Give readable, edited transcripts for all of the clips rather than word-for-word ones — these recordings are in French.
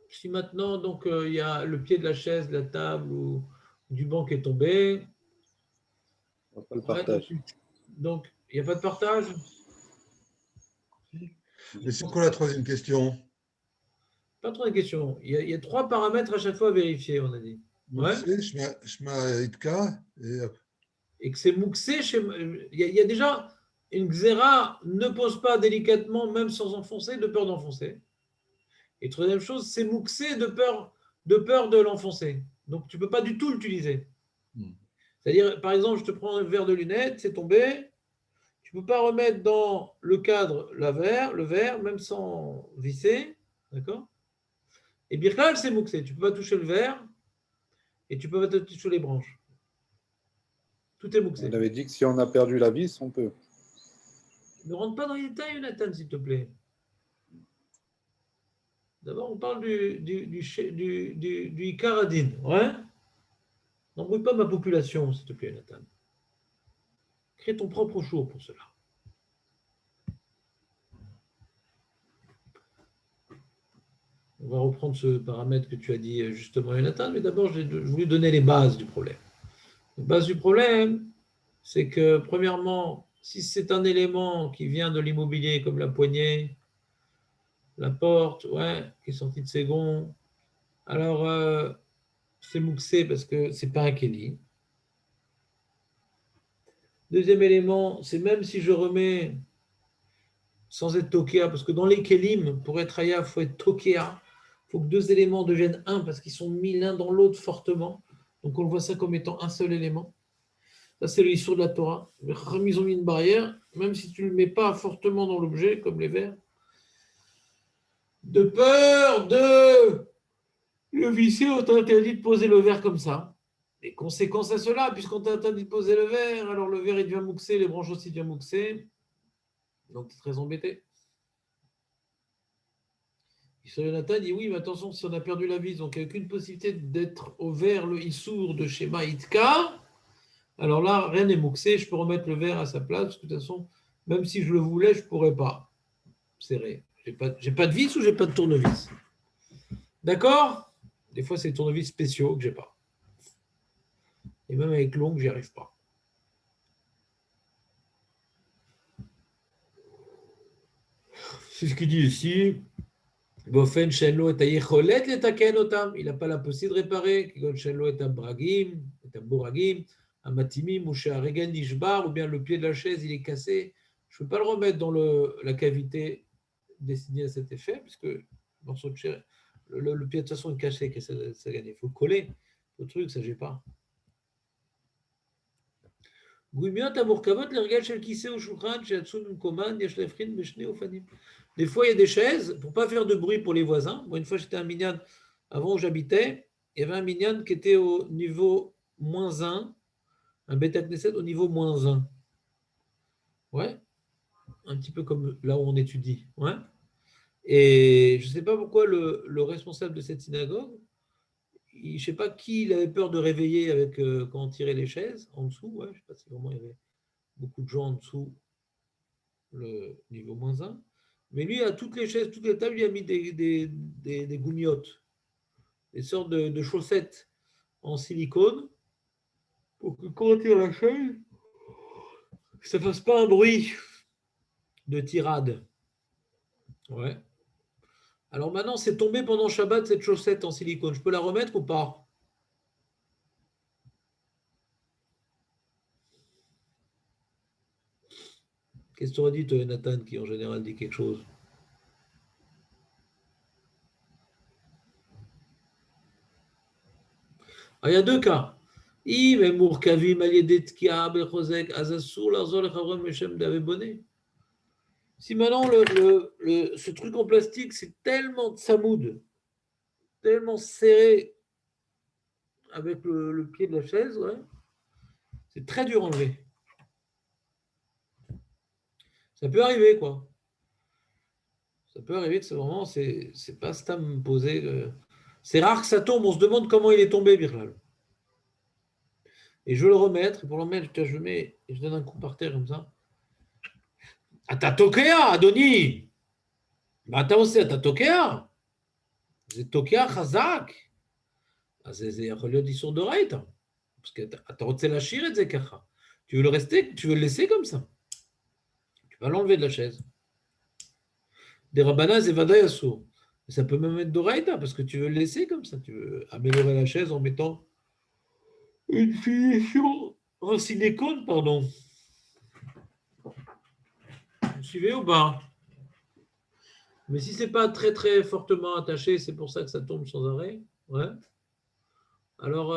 Si maintenant, donc, il y a le pied de la chaise, de la table ou du banc qui est tombé, On va pas le ouais, partage. donc, il n'y a pas de partage. Et c'est quoi la troisième question? Pas trop de questions. Il y a 3 paramètres à chaque fois à vérifier, on a dit. Ouais. Mouxé, Shma Itka, Et que c'est mouxé chez. Il y a déjà une xéra ne pose pas délicatement, même sans enfoncer, de peur d'enfoncer. Et troisième chose, c'est mouxé de peur de l'enfoncer. Donc tu ne peux pas du tout l'utiliser. C'est-à-dire, par exemple, je te prends un verre de lunettes, c'est tombé. Tu ne peux pas remettre dans le cadre le verre, même sans visser. D'accord? Et birkal, c'est mouxé. Tu ne peux pas toucher le verre et tu ne peux pas toucher les branches. Tout est On mouxé. avait dit que si on a perdu la vis, on peut. Ne rentre pas dans les détails, Jonathan, s'il te plaît. D'abord, on parle du Icaradine. Ouais? N'embrouille pas ma population, s'il te plaît, Nathan. Crée ton propre jour pour cela. On va reprendre ce paramètre que tu as dit justement, Jonathan, mais d'abord, j'ai voulu donner les bases du problème. Les bases du problème, c'est que, premièrement, si c'est un élément qui vient de l'immobilier, comme la poignée, la porte, ouais, qui est sortie de ses gonds, alors c'est mouxé parce que c'est pas un kéli. Deuxième élément, c'est même si je remets sans être tokéa, parce que dans les kélim, pour être aya, il faut être tokéa. Il faut que 2 éléments deviennent un parce qu'ils sont mis l'un dans l'autre fortement. Donc on voit ça comme étant un seul élément. Ça, c'est le issur de la Torah. Les Chachamim ont mis une barrière, même si tu ne le mets pas fortement dans l'objet, comme les verres, de peur de le visser, on t'a interdit de poser le verre comme ça. Les conséquences à cela, puisqu'on t'a interdit de poser le verre, alors le verre il devient mouxé, les branches aussi deviennent mouxées. Donc tu es très embêté. Jonathan dit oui, mais attention, si on a perdu la vis, donc il n'y a aucune possibilité d'être au vert le issour de schéma Itka, alors là, rien n'est mouxé, je peux remettre le verre à sa place, parce que de toute façon, même si je le voulais, je ne pourrais pas serrer. J'ai pas de vis ou j'ai pas de tournevis. D'accord? Des fois, c'est des tournevis spéciaux que j'ai pas. Et même avec l'ongle, j'y arrive pas. C'est ce qu'il dit ici. Il n'a pas la possibilité de réparer. Ou bien le pied de la chaise, il est cassé. Je ne peux pas le remettre dans la cavité destinée à cet effet, puisque le pied de toute façon est cassé, ça gagne. Il faut le coller. Le truc, ça ne j'ai pas. Des fois, il y a des chaises, pour ne pas faire de bruit pour les voisins. Moi, une fois, j'étais à un minyan, avant où j'habitais, il y avait un minyan qui était au niveau -1, un Beth Knesset au niveau -1. Ouais, un petit peu comme là où on étudie. Ouais. Et je ne sais pas pourquoi le responsable de cette synagogue, je ne sais pas qui il avait peur de réveiller avec quand on tirait les chaises en dessous. Ouais, je ne sais pas si vraiment il y avait beaucoup de gens en dessous le niveau -1. Mais lui, à toutes les chaises, toutes les tables, il a mis des goumiottes, des sortes de chaussettes en silicone pour que quand on tire la chaise, ça ne fasse pas un bruit de tirade. Ouais. Alors maintenant, c'est tombé pendant Shabbat cette chaussette en silicone. Je peux la remettre ou pas? Qu'est-ce que tu aurais dit, toi, Nathan, qui en général dit quelque chose? Ah, il y a 2 cas. Si maintenant ce truc en plastique, c'est tellement tsamoud, tellement serré avec le pied de la chaise, ouais, c'est très dur à enlever. Ça peut arriver, quoi. Ça peut arriver que c'est pas stam posé. C'est rare que ça tombe. On se demande comment il est tombé, Birlal. Et je veux le remettre. Et pour le remettre, je mets, et je donne un coup par terre comme ça. Atatokea, Adoni. Bah, t'as aussi Atatokea. זה תוקע חזק. אז זה יכול להיות איסור דאורייתא. parce que אתה רוצה להשאיר את זה ככה. Tu veux le rester, tu veux le laisser comme ça. Tu vas l'enlever de la chaise. Des rabbinats, c'est vadaï assour. Ça peut même être d'oreille, parce que tu veux le laisser comme ça. Tu veux améliorer la chaise en mettant une finition en silicone, pardon. Vous suivez ou pas? Mais si ce n'est pas très très fortement attaché, c'est pour ça que ça tombe sans arrêt. Ouais. Alors,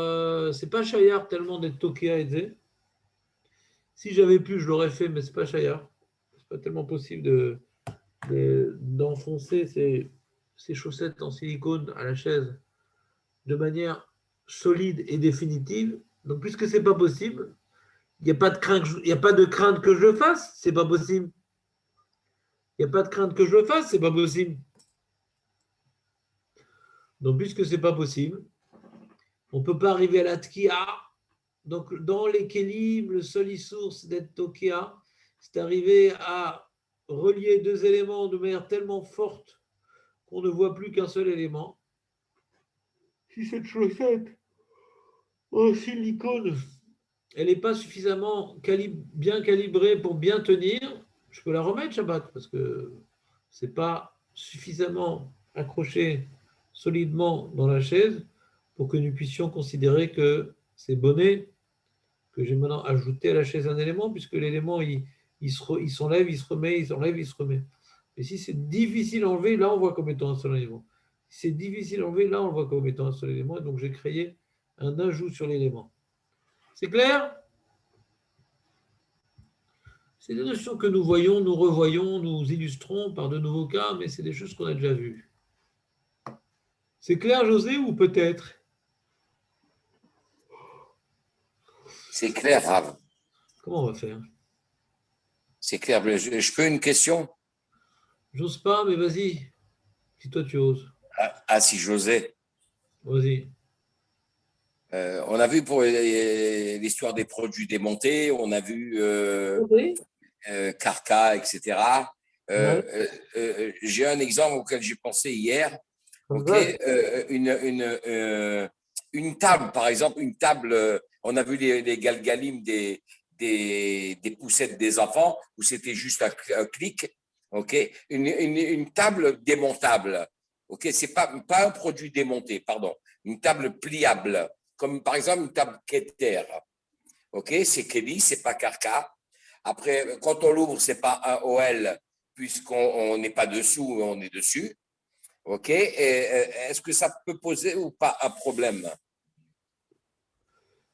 c'est pas Chayar tellement d'être toqué à aider. Si j'avais pu, je l'aurais fait, mais c'est pas Chayar. C'est pas tellement possible d'enfoncer ces chaussettes en silicone à la chaise de manière solide et définitive. Donc, puisque c'est pas possible, il n'y a pas de crainte que je le fasse, c'est pas possible. Il n'y a pas de crainte que je le fasse, c'est pas possible. Donc, puisque c'est pas possible, on ne peut pas arriver à la tkia. Donc, dans les kélim, le seul source d'être tokia, c'est arriver à relier deux éléments de manière tellement forte qu'on ne voit plus qu'un seul élément. Si cette chaussette en silicone, elle n'est pas suffisamment bien calibrée pour bien tenir, je peux la remettre Shabbat parce que ce n'est pas suffisamment accroché solidement dans la chaise pour que nous puissions considérer que c'est bonnet, que j'ai maintenant ajouté à la chaise un élément, puisque l'élément, il s'enlève, il se remet, il s'enlève, il se remet. Et si c'est difficile à enlever, là, on voit comme étant un seul élément. Si c'est difficile à enlever, là, on voit comme étant un seul élément. Et donc, j'ai créé un ajout sur l'élément. C'est clair? C'est des notions que nous voyons, nous revoyons, nous illustrons par de nouveaux cas, mais c'est des choses qu'on a déjà vues. C'est clair, José, ou peut-être? C'est clair, Rav. Comment on va faire? C'est clair. Je peux une question? J'ose pas, mais vas-y. Si toi, tu oses. Ah, si j'osais. Vas-y. On a vu pour l'histoire des produits démontés, on a vu Carca, etc. J'ai un exemple auquel j'ai pensé hier. Okay. Une table, par exemple, une table, on a vu les galgalim des poussettes des enfants où c'était juste un clic. Okay. Une table démontable. Okay. Ce n'est pas un produit démonté, pardon. Une table pliable, comme par exemple une table Keter. Okay. C'est Kelly, ce n'est pas Carca. Après, quand on l'ouvre, ce n'est pas un OL, puisqu'on n'est pas dessous, on est dessus. OK. Est-ce que ça peut poser ou pas un problème?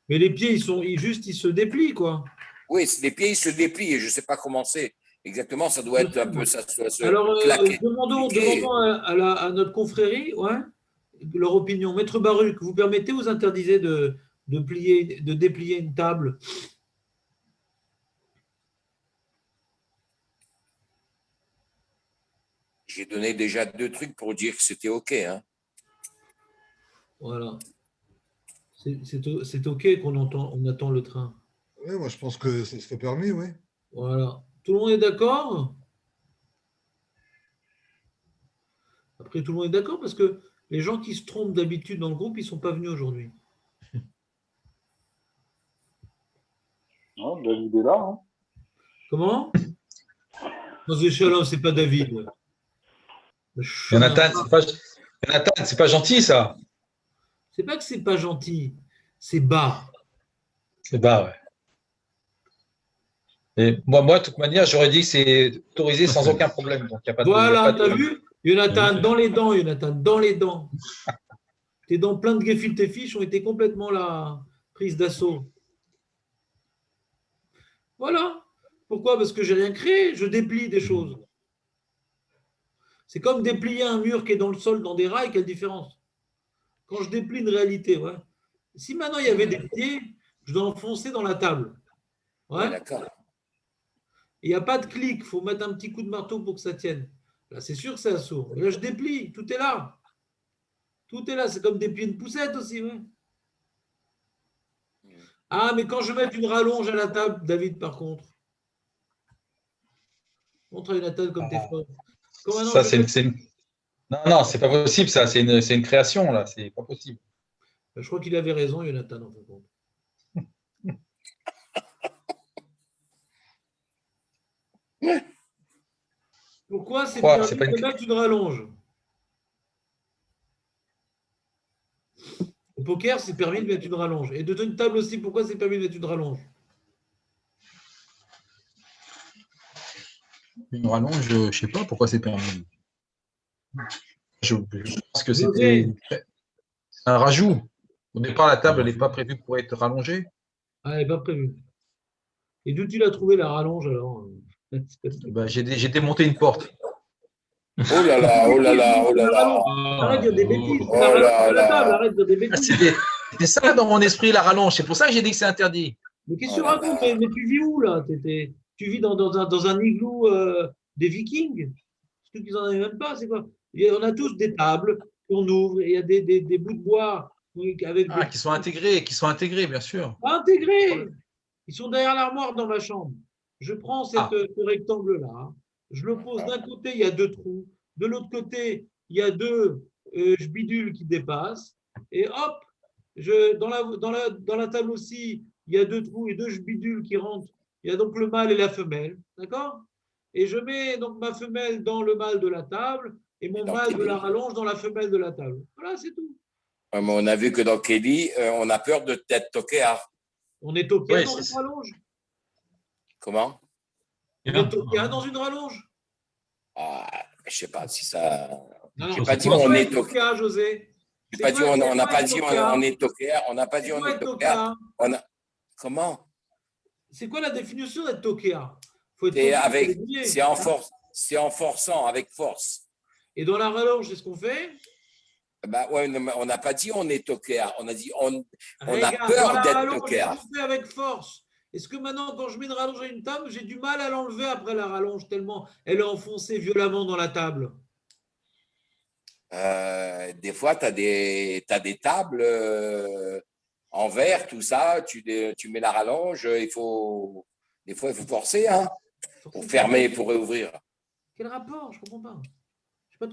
Mais les pieds, ils se déplient, quoi. Oui, les pieds, ils se déplient et je ne sais pas comment c'est. Exactement, ça doit être un peu ça. Alors, demandons à notre confrérie, ouais, leur opinion. Maître Baruch, vous permettez ou vous interdisez de déplier une table? J'ai donné déjà 2 trucs pour dire que c'était OK. Hein. Voilà. C'est OK on attend le train. Oui, moi je pense que ça serait permis, oui. Voilà. Tout le monde est d'accord? Après, tout le monde est d'accord parce que les gens qui se trompent d'habitude dans le groupe, ils ne sont pas venus aujourd'hui. Non, David est là. Hein. Comment? Non, c'est pas David. Jonathan, c'est pas gentil, ça. C'est pas que c'est pas gentil, c'est bas. C'est bas, ouais. Et moi, de toute manière, j'aurais dit que c'est autorisé sans aucun problème. Donc, y a pas de, voilà, t'as vu? Jonathan, dans les dents, Jonathan, dans les dents. Tes dents pleines de gefilte fiches ont été complètement la prise d'assaut. Voilà. Pourquoi? Parce que j'ai rien créé, je déplie des choses. C'est comme déplier un mur qui est dans le sol, dans des rails, quelle différence? Quand je déplie une réalité, ouais. Si maintenant il y avait des pieds, je dois enfoncer dans la table. Ouais. D'accord. Il n'y a pas de clic, il faut mettre un petit coup de marteau pour que ça tienne. Là, c'est sûr que c'est assaut. Là, je déplie, tout est là. Tout est là, c'est comme déplier une poussette aussi. Ouais. Ah, mais quand je mets une rallonge à la table, David, par contre. Montre à Jonathan comme t'es fort. Ça, c'est Non, non, c'est pas possible, ça. C'est une création, là. C'est pas possible. Je crois qu'il avait raison, Jonathan, en fin de compte. Pourquoi c'est Quoi? permis C'est pas de une... mettre une rallonge? Au poker, c'est permis de mettre une rallonge. Et de une table aussi, pourquoi c'est permis de mettre une rallonge? une rallonge, je sais pas pourquoi c'est permis. Je pense que José, c'était un rajout. Au départ, la table n'est pas prévue pour être rallongée. ah, elle n'est pas prévue. Et d'où tu l'as trouvé la rallonge alors? Ben, j'ai démonté une porte. Oh là là, oh là là, oh là La là. rallonge. Arrête de dire des bêtises. Oh La rallonge là de la table, là. arrête de dire des bêtises. C'était ça dans mon esprit, la rallonge. C'est pour ça que j'ai dit que c'est interdit. Mais qu'est-ce que Oh tu là racontes? là. Mais tu vis où là? Tu vis dans un igloo des Vikings? Parce qu'ils n'en avaient même pas, c'est quoi? On a tous des tables qu'on ouvre et il y a des bouts de bois avec Ah, des qui sont intégrés, bien sûr. intégrés. Ils sont derrière l'armoire dans ma chambre. Je prends Ah, ce rectangle-là, je le pose d'un côté, il y a deux trous, de l'autre côté, il y a deux bidules qui dépassent, et hop, dans la table aussi, il y a deux trous et deux bidules qui rentrent. Il y a donc le mâle et la femelle, d'accord? Et je mets donc ma femelle dans le mâle de la table et mon Dans mâle de la Kelly. rallonge dans la femelle de la table. Voilà, c'est tout. Mais on a vu que dans Kelly, on a peur d'être toquéard. On est toqué oui, dans une rallonge. Comment? On est toqué dans une rallonge. Ah, je sais pas si ça. Non, J'ai non, pas c'est dit quoi on être est toquéard. toqué, José? J'ai C'est pas dit quoi, on c'est n'a quoi pas être dit toqué? on est toquéard. On n'a pas dit C'est on quoi est être toquéard. toqué? On a. Comment? C'est quoi la définition d'être toqué? Faut être C'est toqué, faut avec. régulier. C'est en force. C'est en forçant, avec force. Et dans la rallonge, c'est ce qu'on fait? Bah ouais, non, mais on n'a pas dit on est toquéard. On a dit on a Regarde, dans peur la d'être rallonge, est-ce toquéard. qu'on fait avec force? Est-ce que maintenant, quand je mets une rallonge à une table, j'ai du mal à l'enlever après la rallonge tellement elle est enfoncée violemment dans la table? Des fois, tu as t'as des tables en verre, tout ça. Tu mets la rallonge. Des fois, il faut forcer hein, pour fermer, pour réouvrir. Quel rapport? Je ne comprends pas.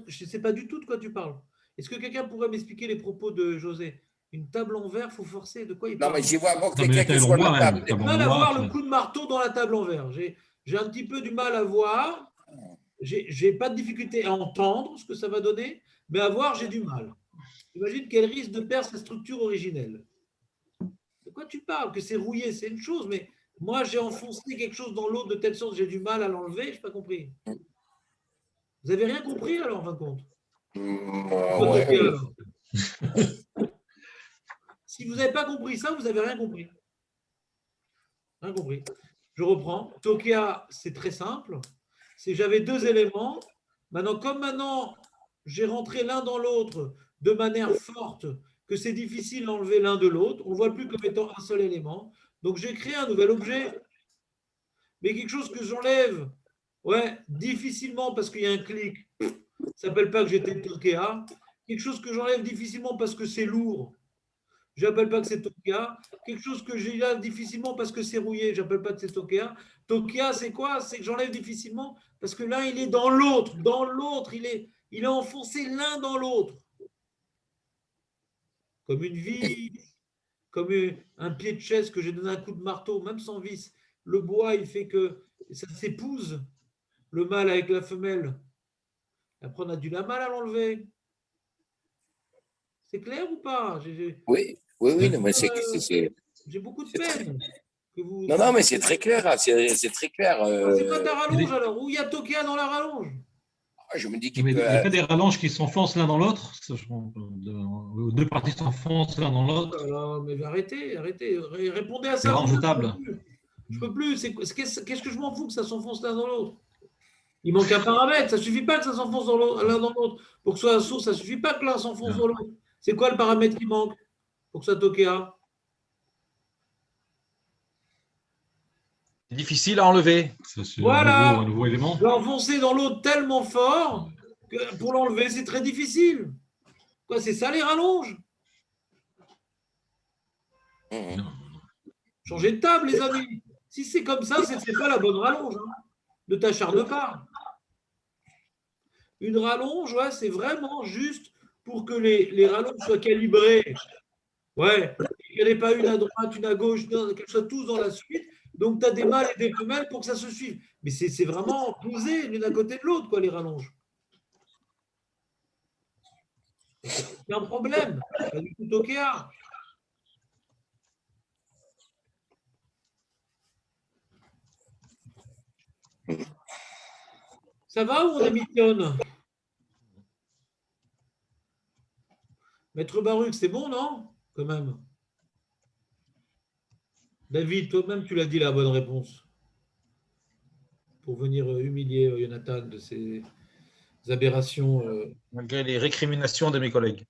Je ne sais pas du tout de quoi tu parles. Est-ce que quelqu'un pourrait m'expliquer les propos de José? Une table en verre, il faut forcer. De quoi il Non, parle? mais j'y vois Non, quelqu'un mais qui est la sur table en la bois, table. la J'ai table du en mal à bois, voir le coup de marteau dans la table en verre. J'ai un petit peu du mal à voir. J'ai pas de difficulté à entendre ce que ça va donner, mais à voir, j'ai du mal. Imagine qu'elle risque de perdre sa structure originelle. De quoi tu parles? Que c'est rouillé, c'est une chose, mais moi, j'ai enfoncé quelque chose dans l'autre de telle sorte que j'ai du mal à l'enlever, je n'ai pas compris. Vous n'avez rien compris alors, en fin de compte? Ouais. Si vous n'avez pas compris ça, vous n'avez rien compris. Rien compris. Je reprends. Tokea, c'est très simple. C'est j'avais deux éléments. Maintenant, j'ai rentré l'un dans l'autre de manière forte, que c'est difficile d'enlever l'un de l'autre. On ne voit plus comme étant un seul élément. Donc, j'ai créé un nouvel objet, mais quelque chose que j'enlève, ouais, difficilement parce qu'il y a un clic. Ça ne s'appelle pas que j'étais Tokea. Quelque chose que j'enlève difficilement parce que c'est lourd. Je n'appelle pas que c'est Tokea. Quelque chose que j'enlève difficilement parce que c'est rouillé. Je n'appelle pas que c'est Tokea. Tokea, c'est quoi? C'est que j'enlève difficilement parce que l'un, il est dans l'autre. Dans l'autre, il est enfoncé l'un dans l'autre. Comme une vis, comme un pied de chaise que j'ai donné un coup de marteau, même sans vis. Le bois, il fait que ça s'épouse, le mâle avec la femelle. Après, on a du mal à l'enlever. C'est clair ou pas? Oui, non, mais J'ai beaucoup de peine. Non, mais c'est très clair, hein, c'est très clair. C'est pas ta rallonge alors? Où il y a Tokea dans la rallonge? Je me dis Mais qu'il il peut. n'y a pas des rallonges qui s'enfoncent l'un dans l'autre. Deux parties s'enfoncent l'un dans l'autre. Alors, mais arrêtez. Répondez à Des ça. ranges de table. Je peux plus. Qu'est-ce que je m'en fous que ça s'enfonce l'un dans l'autre? Il manque un paramètre. Ça ne suffit pas que ça s'enfonce l'un dans l'autre. Pour que ce soit un sourd, ça ne suffit pas que l'un s'enfonce dans l'autre. C'est quoi le paramètre qui manque pour que ça Tokea? C'est difficile à enlever. Ça, c'est Voilà. un nouveau élément. L'enfoncer dans l'autre tellement fort que pour l'enlever, c'est très difficile. Quoi, c'est ça les rallonges? Changez de table, les amis. Si c'est comme ça, c'est pas la bonne rallonge. Hein. Ne t'acharne pas. Une rallonge, ouais, c'est vraiment juste pour que les rallonges soient calibrées. Ouais, qu'il n'y en ait pas une à droite, une à gauche, qu'elles soient tous dans la suite. Donc, tu as des mâles et des femelles pour que ça se suive. Mais c'est vraiment posé l'une à côté de l'autre, quoi, les rallonges. C'est un problème. Pas du tout OK. Ça va ou on démissionne? Maître Baruch, c'est bon, non? Quand même. David, toi-même, tu l'as dit la bonne réponse. Pour venir humilier Jonathan de ses aberrations. Malgré les récriminations de mes collègues.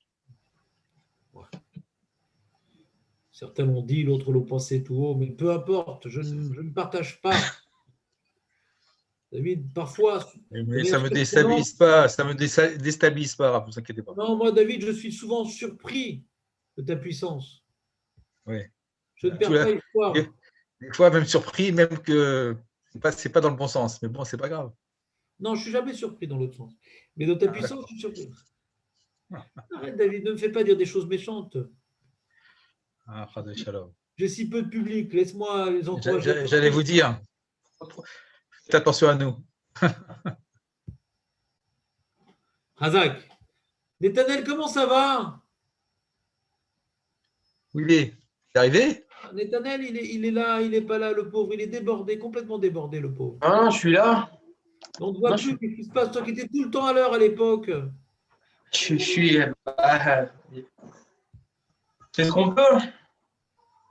Certains l'ont dit, l'autre l'ont pensé tout haut, mais peu importe, je ne partage pas. David, parfois. Mais ça ne me déstabilise pas, ça me déstabilise pas, ne vous inquiétez pas. Non, moi, David, je suis souvent surpris de ta puissance. Oui. Je ne perds pas espoir. Des fois, même surpris, même que c'est pas dans le bon sens. Mais bon, c'est pas grave. Non, je ne suis jamais surpris dans l'autre sens. Mais dans ta puissance, je suis surpris. Arrête, David, ne me fais pas dire des choses méchantes. Ah, Shalom. J'ai si peu de public, laisse-moi les encourager. J'allais vous dire, faites attention à nous. Razak, Netanel, comment ça va? Où il est arrivé? Netanel, il est là, il n'est pas là, le pauvre. Il est débordé, complètement débordé, le pauvre. Ah non, je suis là. On ne te voit plus. Qu'est-ce qui se passe? Toi qui étais tout le temps à l'heure à l'époque. Je suis. C'est ce qu'on peut.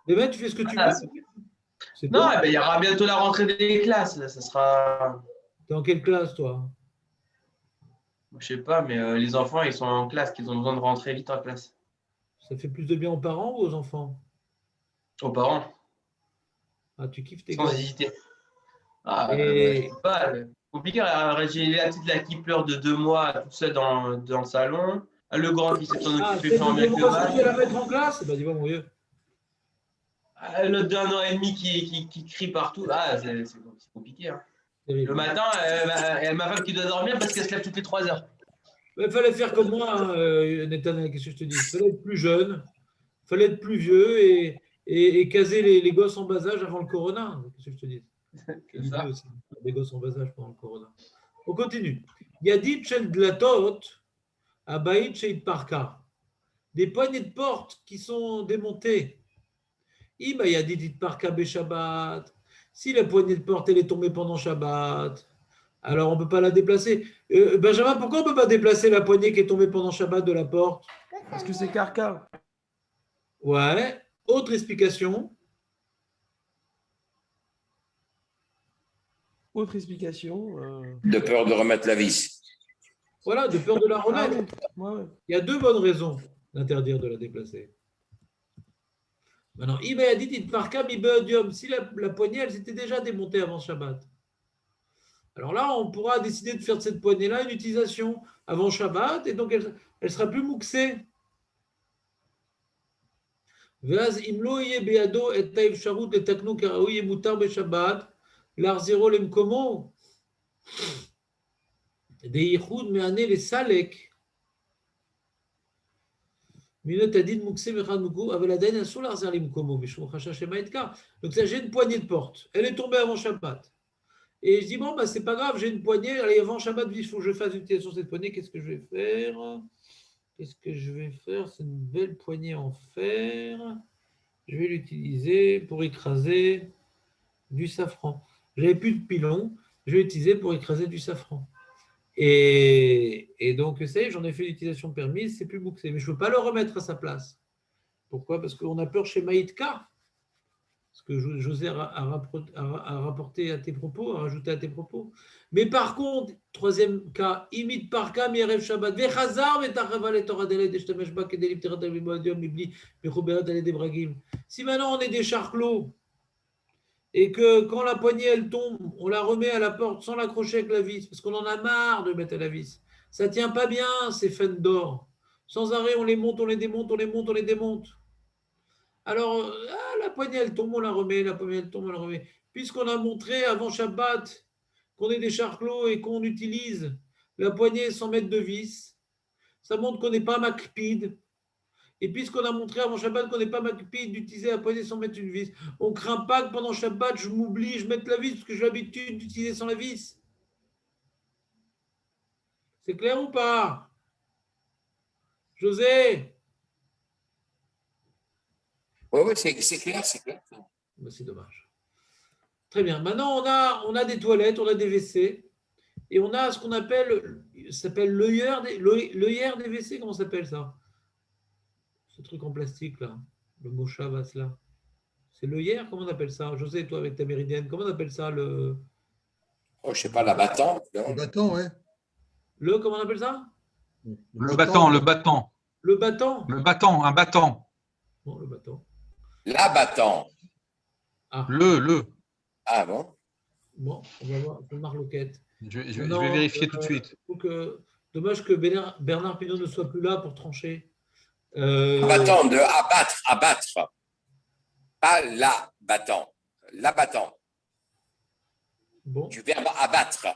Mais ben, tu fais ce que tu veux. Non, il y aura bientôt la rentrée des classes. Là, ça sera. T'es en quelle classe, toi? Je sais pas, mais les enfants, ils sont en classe, qu'ils ont besoin de rentrer vite en classe. Ça fait plus de bien aux parents ou aux enfants? Aux parents. Ah, tu kiffes tes Sans gosses. hésiter. Ah, Et... pas compliqué. J'ai la petite là qui pleure de 2 mois tout seul dans le salon. Le grand qui s'est en occupé en mieux que moi. Tu vas la mettre en classe? Ben, dis-moi, mon vieux. L'autre d'1 an et demi qui crie partout. Ah, c'est compliqué. Hein. Le matin, ma femme qui doit dormir parce qu'elle se lève toutes les 3 heures. Il fallait faire comme moi, Netanel, qu'est-ce que je te dis? Il fallait être plus jeune, il fallait être plus vieux et caser les gosses en bas âge avant le corona. Qu'est-ce que je te dis? Des gosses en bas âge pendant le corona. On continue. Il y a dit Chel Dlatot, Abaït Cheit Parka. Des poignées de porte qui sont démontées. Il y a dit Parka Be Shabbat. Si la poignée de porte elle est tombée pendant Shabbat, alors on ne peut pas la déplacer. Benjamin, pourquoi on ne peut pas déplacer la poignée qui est tombée pendant Shabbat de la porte? Parce que c'est carca. Ouais. Autre explication. Autre explication. De peur de remettre la vis. Voilà, de peur de la remettre. Ouais. Il y a 2 bonnes raisons d'interdire de la déplacer. Maintenant, si la poignée, elle s'était déjà démontée avant Shabbat. Alors là, on pourra décider de faire de cette poignée-là une utilisation avant Shabbat, et donc elle sera plus mouxée. ואז אם לא יהיה בידו את האפשרות לתקנו כראוי, יהיה מותר בשבת להחזירו למקומו. דייחוד מענה לסלק, מינות הדין מוקסה מחד מוקו, אבל עדיין אסור להחזיר למקומו, משום חשש שמא יתקע. Donc ça, j'ai une poignée de porte. Elle est tombée avant Shabbat. Et je dis, bon, c'est pas grave, j'ai une poignée. Allez, avant Shabbat, il faut que je fasse l'utilisation de cette poignée. Qu'est-ce que je vais faire? C'est une belle poignée en fer. Je vais l'utiliser pour écraser du safran. J'avais plus de pilon, je vais l'utiliser pour écraser du safran. Et donc, ça y est, j'en ai fait l'utilisation permise, c'est plus bouxé. Mais je ne peux pas le remettre à sa place. Pourquoi? Parce qu'on a peur chez Maïtka. Ce que José a rapporté à tes propos, a rajouté à tes propos. Mais par contre, troisième cas, imite par cas, Mierev Shabbat, Vechazar, Vetachaval et Torah Deled, Eshtamesh Bak, Edelip Terat Avimodium, Mibli, Mechoberat, Aled Bragim. Si maintenant on est des charclos, et que quand la poignée elle tombe, on la remet à la porte sans l'accrocher avec la vis, parce qu'on en a marre de mettre à la vis. Ça ne tient pas bien, ces fennes d'or. Sans arrêt, on les monte, on les démonte, on les monte, on les démonte. Alors, la poignée, elle tombe, on la remet, la poignée, elle tombe, on la remet. Puisqu'on a montré avant Shabbat qu'on est des charclos et qu'on utilise la poignée sans mettre de vis. Ça montre qu'on n'est pas macpide. Et puisqu'on a montré avant Shabbat qu'on n'est pas macpide d'utiliser la poignée sans mettre une vis, on ne craint pas que pendant Shabbat, je m'oublie, je mette la vis, parce que j'ai l'habitude d'utiliser sans la vis. C'est clair ou pas? José? Oui, c'est clair, c'est clair. Ben, c'est dommage. Très bien. Maintenant, on a des toilettes, on a des WC, et on a ce qu'on appelle, ça s'appelle l'œillère des WC, comment ça s'appelle ça? Ce truc en plastique là, le moshavas là. C'est l'œillère, comment on appelle ça? José, toi avec ta méridienne, comment on appelle ça le. Oh, je ne sais pas, l'abattant. Le bâton, ouais. Comment on appelle ça? Le battant, le battant. Le battant? Le battant, un battant. Bon, le battant. L'abattant. Ah, Le. Ah bon? bon, on va voir, on marque loquette. Je vais vérifier tout de suite. Dommage que Bernard Pinault ne soit plus là pour trancher. Abattant, de abattre, abattre. Pas l'abattant. L'abattant. Bon. Du verbe abattre.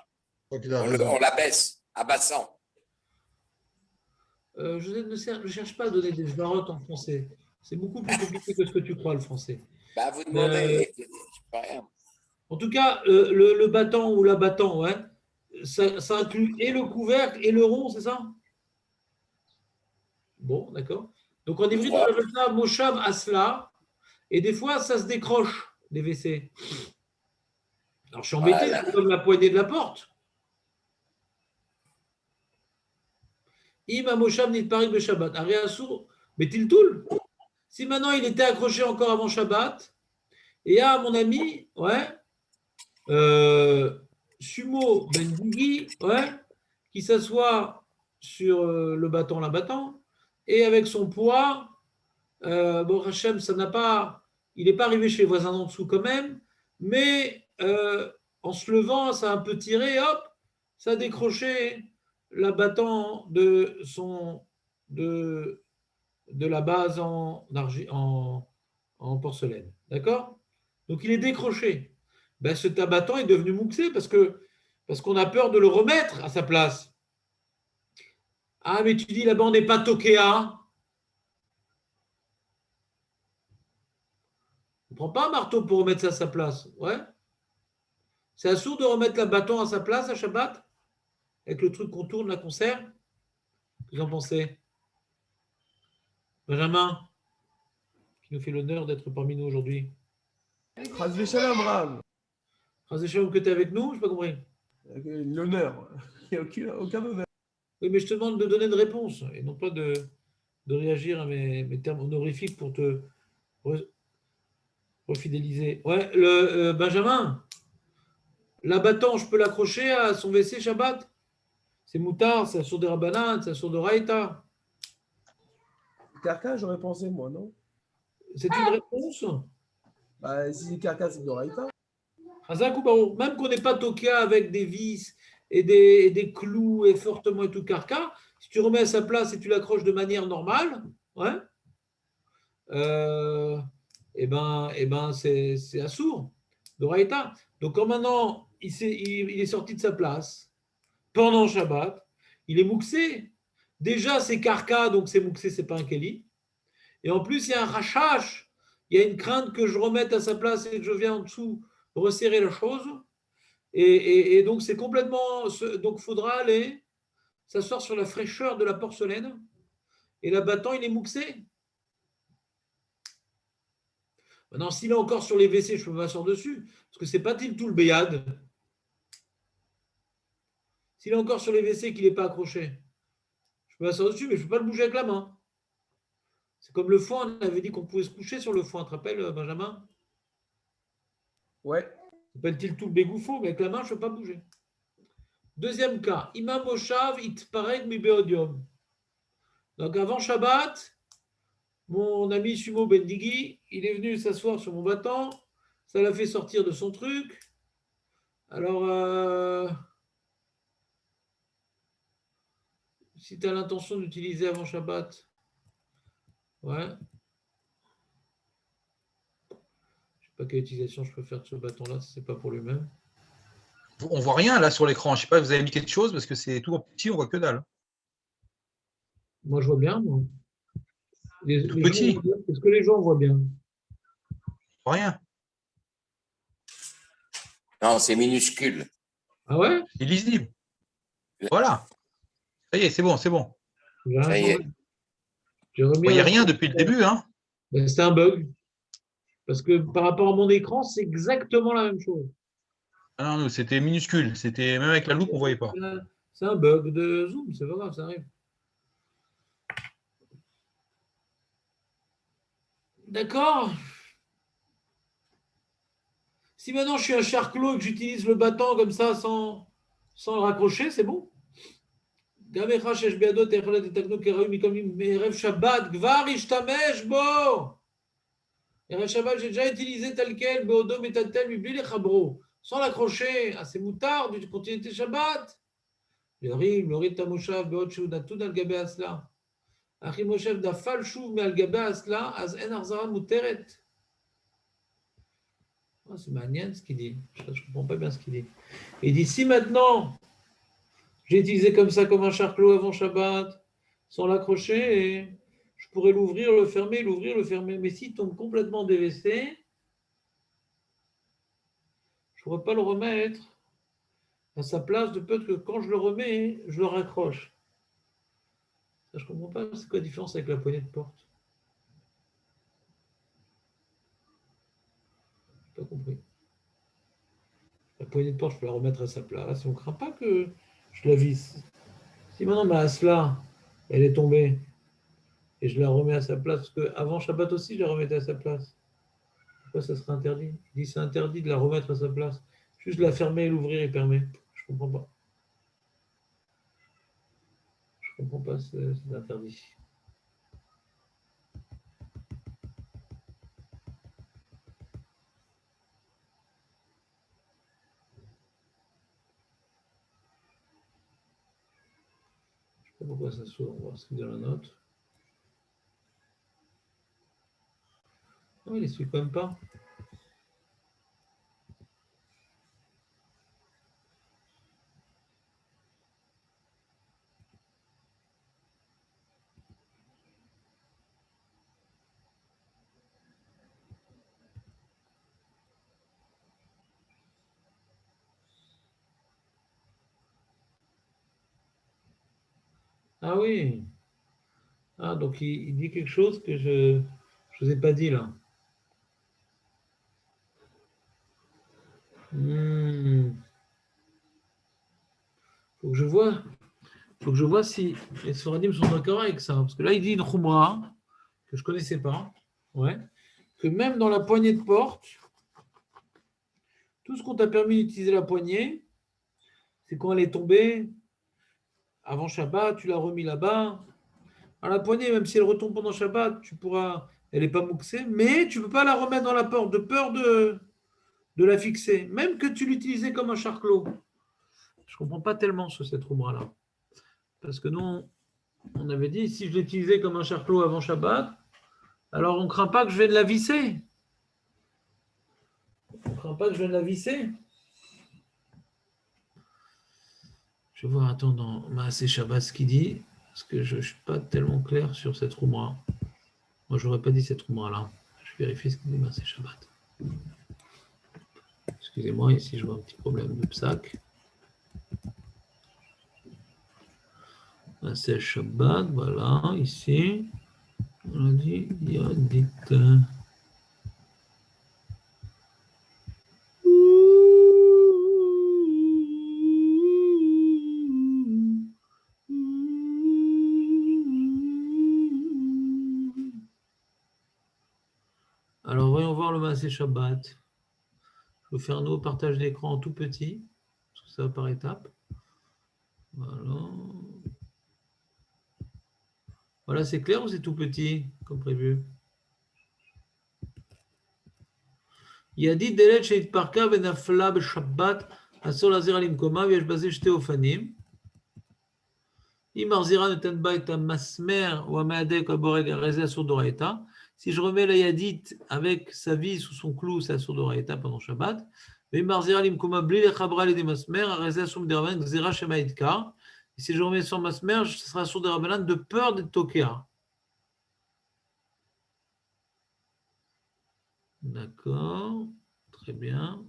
On l'abaisse, abassant. José, ne cherche pas à donner des varottes en français. C'est beaucoup plus compliqué que ce que tu crois, le français. Bah, vous demandez, je sais pas rien. En tout cas, le battant ou l'abattant, ouais, ça inclut et le couvercle et le rond, c'est ça? Bon, d'accord. Donc en hébreu, on appelle ça Moshav Asla, et des fois, ça se décroche des WC. Alors je suis embêté, Voilà. c'est comme la poignée de la porte. Ima Moshav Nitparik be Shabbat. Ariasur, Betiltoul. Si maintenant il était accroché encore avant Shabbat, et à mon ami, ouais, Sumo Bendigui, ouais, qui s'assoit sur le bâton, l'abattant, et avec son poids, bon, Hachem, ça n'a pas, il n'est pas arrivé chez les voisins d'en dessous quand même, mais en se levant, ça a un peu tiré, hop, ça a décroché l'abattant de la base en porcelaine. D'accord? Donc il est décroché. Ben, cet abattant est devenu mouxé parce qu'on a peur de le remettre à sa place. Ah, mais tu dis là-bas, on n'est pas Tokea. On ne prend pas un marteau pour remettre ça à sa place. Ouais. C'est assourd de remettre l'abattant à sa place à Shabbat avec le truc qu'on tourne, la concert. Qu'est-ce que vous en pensez? Benjamin, qui nous fait l'honneur d'être parmi nous aujourd'hui. Chas v'shalom, Rav. Razéchem, que tu es avec nous, je n'ai pas compris. L'honneur. Il n'y a aucun honneur. Oui, mais je te demande de donner une réponse et non pas de réagir à mes termes honorifiques pour te refidéliser. Ouais, Benjamin, l'abattant, je peux l'accrocher à son WC Shabbat? C'est moutard, c'est sur des rabanan, c'est sur de raïta. Carca, j'aurais pensé, moi, non? C'est une réponse? Bah, si c'est Carca, c'est Doraïta. Hazak ou Barour, même qu'on n'est pas toqué avec des vis et des clous et fortement et tout carca, si tu remets à sa place et tu l'accroches de manière normale, ouais, et ben c'est assourd, d'Oraïta. Donc quand maintenant il est sorti de sa place pendant Shabbat, il est mouxé. Déjà c'est carca, donc c'est mouxé, c'est pas un keli. Et en plus il y a un rachash, il y a une crainte que je remette à sa place et que je viens en dessous resserrer la chose. Et donc, c'est complètement. Donc, il faudra aller s'asseoir sur la fraîcheur de la porcelaine. Et l'abattant, il est mouxé. Maintenant, s'il est encore sur les WC, je peux m'asseoir dessus. Parce que ce n'est pas tout le béad. S'il est encore sur les WC qu'il n'est pas accroché, je peux m'asseoir dessus, mais je ne peux pas le bouger avec la main. C'est comme le foin. On avait dit qu'on pouvait se coucher sur le foin. Tu te rappelles, Benjamin? Ouais. Ça s'appelle-t-il tout le bégoufo, mais avec la main, je ne peux pas bouger. Deuxième cas, Imam Moshav itpareg mi beodium. Donc avant Shabbat, mon ami Sumo Bendigui, il est venu s'asseoir sur mon battant, ça l'a fait sortir de son truc. Alors, si tu as l'intention d'utiliser avant Shabbat, ouais. Je ne sais pas quelle utilisation je peux faire de ce bâton-là, si ce n'est pas pour lui-même. On voit rien là sur l'écran. Je sais pas, vous avez mis quelque chose parce que c'est tout en petit, on voit que dalle. Moi, je vois bien, moi. Tout Les petit. gens voient bien. Est-ce que les gens voient bien? On voit rien. Non, c'est minuscule. Ah ouais? C'est lisible. Voilà. Ça y est, c'est bon, c'est bon. J'ai Ça y rien est. changé. J'ai Vous remis voyez un- rien depuis le début, hein? Ben, c'était un bug. Parce que par rapport à mon écran, c'est exactement la même chose. Ah non, c'était minuscule. C'était même avec la loupe, on voyait pas. C'est un bug de Zoom, c'est pas grave, ça arrive. D'accord. Si maintenant je suis un charclos et que j'utilise le bâton comme ça sans le raccrocher, c'est bon. גם אחד שיש בידו את היכולת לתקנו כראוי מקום מערב שבת, כבר השתמש בו. ערב שבת, j'ai déjà utilisé tel quel, בעודו מטלטל מבלי לחברו, sans l'accrocher, אז זה מותר de continuer שבת. להוריד את המושב בעוד שהוא נתון על גבי האסלה. אך אם מושב נפל שוב מעל גבי האסלה, אז אין החזרה מותרת. C'est מעניין ce qu'il dit. Je ne comprends pas bien ce qu'il dit. Il dit, si maintenant, j'ai utilisé comme ça, comme un charclos avant Shabbat, sans l'accrocher, et je pourrais l'ouvrir, le fermer, l'ouvrir, le fermer. Mais s'il tombe complètement dévesté, je ne pourrais pas le remettre à sa place, de peur que quand je le remets, je le raccroche. Ça, je ne comprends pas. C'est quoi la différence avec la poignée de porte? Je n'ai pas compris. La poignée de porte, je peux la remettre à sa place. On ne craint pas que je la visse. Si maintenant ma asla, elle est tombée, et je la remets à sa place, parce qu'avant Shabbat aussi, je la remettais à sa place. Pourquoi ça serait interdit? Il dit c'est interdit de la remettre à sa place. Juste la fermer, l'ouvrir et permet. Je ne comprends pas. Je ne comprends pas, c'est interdit. Je ne sais pas pourquoi ça s'ouvre. On va voir ce qu'il dit dans la note. Non, il ne suit quand même pas. Ah oui. Ah, donc il dit quelque chose que je ne vous ai pas dit là. Faut que je vois si les Sfaradim sont d'accord avec ça. Parce que là, il dit une khumra que je ne connaissais pas. Ouais. Que même dans la poignée de porte, tout ce qu'on t'a permis d'utiliser la poignée, c'est quand elle est tombée avant Shabbat, tu l'as remis là-bas. À la poignée, même si elle retombe pendant Shabbat, elle n'est pas mouxée, mais tu ne peux pas la remettre dans la porte de peur de la fixer, même que tu l'utilisais comme un charclos. Je ne comprends pas tellement cette khumra-là. Parce que nous, on avait dit, si je l'utilisais comme un charclos avant Shabbat, alors on ne craint pas que je vienne la visser. On ne craint pas que je vienne la visser. Je vais voir, attends, dans Maaseh Shabbat ce qu'il dit, parce que je ne suis pas tellement clair sur cette khumra. Moi, je n'aurais pas dit cette khumra-là. Je vérifie ce qu'il dit Maaseh Shabbat. Excusez-moi, ici je vois un petit problème de psaque. Maaseh Shabbat, voilà, ici. On a dit Yadit. Alors, voyons voir le Maaseh Shabbat. Je vais faire un nouveau partage d'écran en tout petit, parce que ça va par étapes. Voilà. Voilà, c'est clair ou c'est tout petit, comme prévu? ידיד דלת שהתפרקה ונפלה בשבת, אסור להחזיר על במקומה, ויש בזה שתי אופנים. אם מחזירה נותן בה את המסמר או המהדק או הבורג, הרי זה אסור דאורייתא. Si je remets la yadite avec sa vis ou son clou, c'est asur d'oraïta pendant Shabbat. Et si je remets sur Masmer, ce sera sur des Rabbanan de peur d'être Tokea. D'accord, très bien.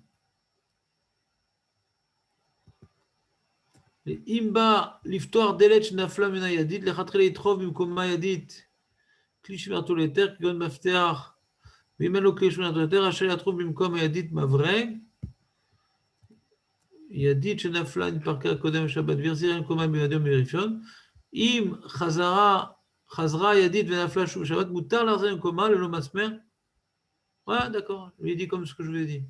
Les Imba, l'Iftoire Delech Nafla Menayadit, les Khatre Leitrov, Mkom Mayadit, Klish Vertoleter, Kigon Mafteach, Vimelo Klish Vertoleter, Hachel Yatrov, Mkom Mayadit Mavreg, Yadit Shenafla, Parka Kodem Shabbat, Virzir, Mkom Mayadit Merifon, Im Chazara Yadit Venafla Shabbat, Moutar Larzen Mkoma, le Lomasmer. Ouais, d'accord, je lui ai dit comme ce que je vous ai dit.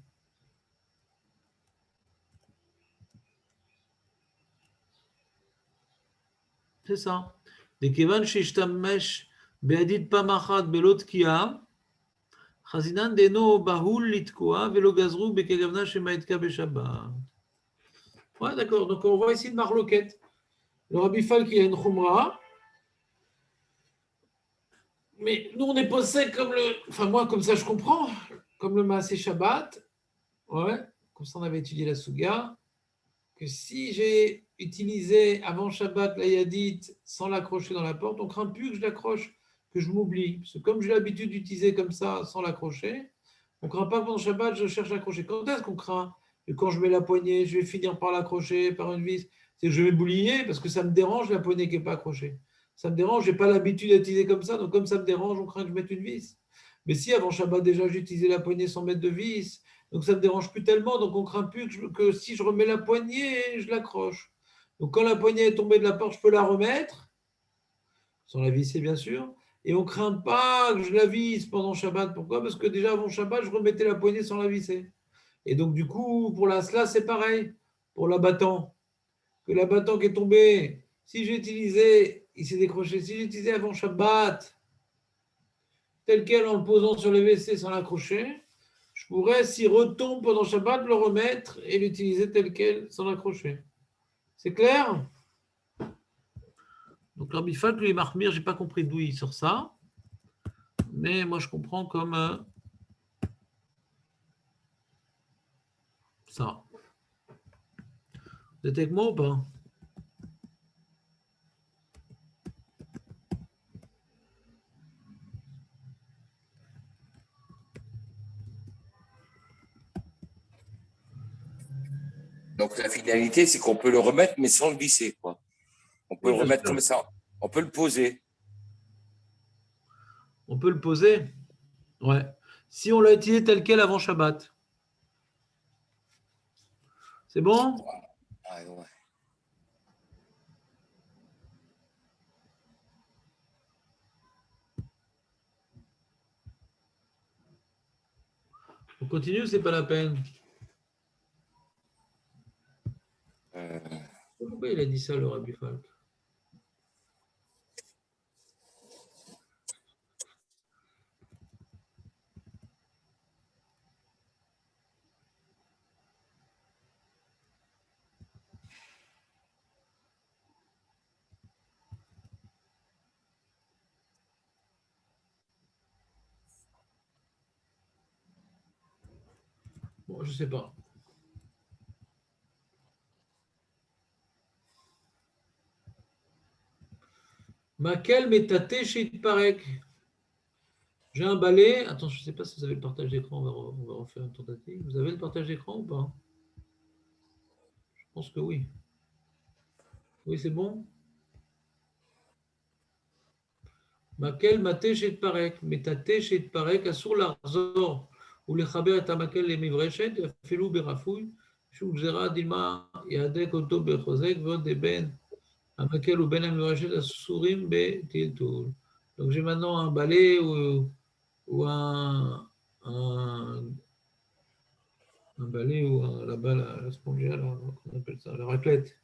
C'est ça. Dekevan shishtamesh be'adid pamachat belot kia, chazinan deno bahul litkoa velo gazrou bekegavna shemaitka beshabbat. Ouais, d'accord. Donc, on va essayer de marloquette. Le Rabbi Falk, il a une khumra. Mais nous, on est posé comme le. Enfin, moi, comme ça, je comprends. Comme le Maaseh Shabbat. Ouais. Comme ça, on avait étudié la Souga. Que si j'ai utilisé avant Shabbat la Yadit sans l'accrocher dans la porte, on craint plus que je l'accroche, que je m'oublie. Parce que comme j'ai l'habitude d'utiliser comme ça sans l'accrocher, on ne craint pas que pendant Shabbat, je cherche à l'accrocher. Quand est-ce qu'on craint que quand je mets la poignée, je vais finir par l'accrocher par une vis? C'est que je vais boulier parce que ça me dérange la poignée qui n'est pas accrochée. Ça me dérange, je n'ai pas l'habitude d'utiliser comme ça, donc comme ça me dérange, on craint que je mette une vis. Mais si avant Shabbat déjà j'utilisais la poignée sans mettre de vis, donc ça ne me dérange plus tellement, donc on craint plus que si je remets la poignée, je l'accroche. Donc quand la poignée est tombée de la porte, je peux la remettre, sans la visser bien sûr, et on ne craint pas que je la visse pendant Shabbat. Pourquoi? Parce que déjà avant Shabbat, je remettais la poignée sans la visser. Et donc du coup, pour la SLA, c'est pareil, pour l'abattant. Que l'abattant qui est tombé, si j'ai utilisé, il s'est décroché, si j'ai utilisé avant Shabbat, tel quel en le posant sur le WC sans l'accrocher, je pourrais, s'il retombe pendant Shabbat, le remettre et l'utiliser tel quel sans l'accrocher. C'est clair? Donc Rabbi Falk, lui, Mahmir, je n'ai pas compris d'où il sort ça. Mais moi, je comprends comme ça. Vous êtes avec moi ou pas? Donc la finalité, c'est qu'on peut le remettre, mais sans le visser, quoi. On peut Oui, le remettre sûr. comme ça. On peut le poser. On peut le poser? Ouais. Si on l'a utilisé tel quel avant Shabbat. C'est bon? Ah, ouais. On continue ou c'est pas la peine? Pourquoi il a dit ça, le Rabbi Falk? Bon, je ne sais pas. Maquel métaté chez Parek. J'ai un balai. Attends, je ne sais pas si vous avez le partage d'écran. On va refaire une tentative. Vous avez le partage d'écran ou pas? Je pense que oui. Oui, c'est bon? Maquel maté chez Parek. Métaté chez Parek. Assur l'arzor. Ou les chaber et amaquel les mivrechet. Filou berafouille. Chou gzera dilma. Yadek oto bechozek. Vod eben. Amaquel ou ben amivrechet. Assurim be tiltoul. Donc j'ai maintenant un balai ou un balai ou là-bas la spongia, là, on appelle ça, la raclette,